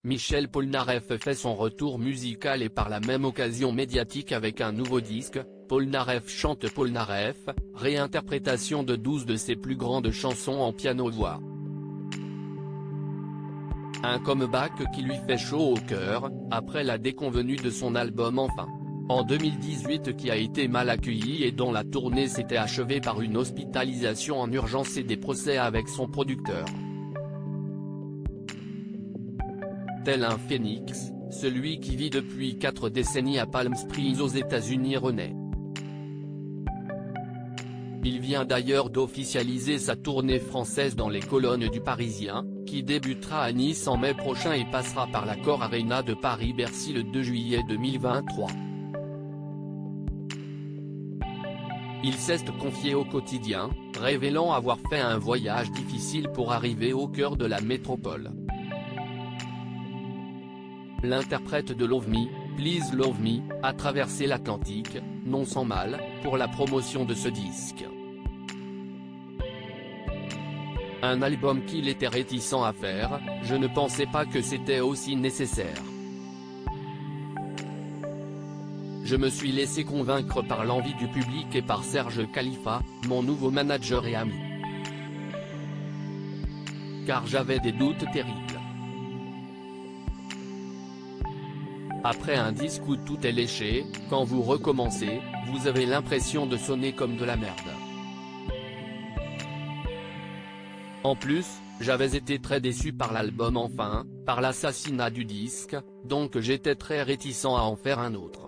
Michel Polnareff fait son retour musical et par la même occasion médiatique avec un nouveau disque, Polnareff chante Polnareff, réinterprétation de 12 de ses plus grandes chansons en piano-voix. Un comeback qui lui fait chaud au cœur, après la déconvenue de son album Enfin, en 2018 qui a été mal accueilli et dont la tournée s'était achevée par une hospitalisation en urgence et des procès avec son producteur. Tel un phénix, celui qui vit depuis 4 décennies à Palm Springs aux États-Unis renaît. Il vient d'ailleurs d'officialiser sa tournée française dans les colonnes du Parisien, qui débutera à Nice en mai prochain et passera par l'Accor Arena de Paris-Bercy le 2 juillet 2023. Il s'est confié au Quotidien, révélant avoir fait un voyage difficile pour arriver au cœur de la métropole. L'interprète de Love Me, Please Love Me, a traversé l'Atlantique, non sans mal, pour la promotion de ce disque. Un album qu'il était réticent à faire, je ne pensais pas que c'était aussi nécessaire. Je me suis laissé convaincre par l'envie du public et par Serge Khalifa, mon nouveau manager et ami. Car j'avais des doutes terribles. Après un disque où tout est léché, quand vous recommencez, vous avez l'impression de sonner comme de la merde. En plus, j'avais été très déçu par l'album Enfin, par l'assassinat du disque, donc j'étais très réticent à en faire un autre.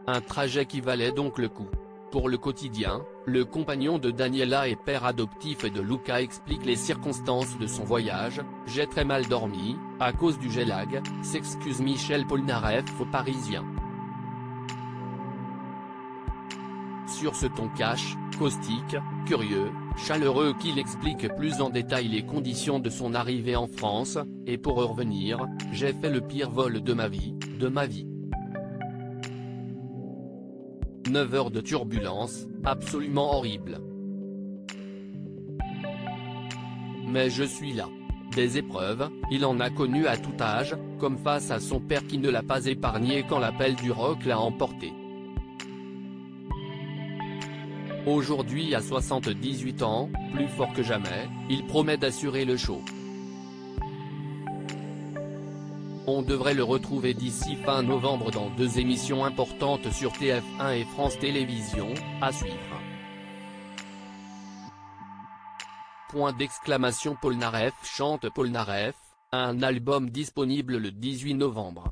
Un trajet qui valait donc le coup. Pour le Quotidien, le compagnon de Daniela et père adoptif de Luca explique les circonstances de son voyage. « J'ai très mal dormi, à cause du jet-lag », s'excuse Michel Polnareff au Parisien. Sur ce ton cash, caustique, curieux, chaleureux qu'il explique plus en détail les conditions de son arrivée en France, et pour y revenir, « J'ai fait le pire vol de ma vie. 9 heures de turbulence, absolument horrible. Mais je suis là. Des épreuves, il en a connu à tout âge, comme face à son père qui ne l'a pas épargné quand l'appel du rock l'a emporté. Aujourd'hui à 78 ans, plus fort que jamais, il promet d'assurer le show. On devrait le retrouver d'ici fin novembre dans 2 émissions importantes sur TF1 et France Télévisions, à suivre. Polnareff chante Polnareff, un album disponible le 18 novembre.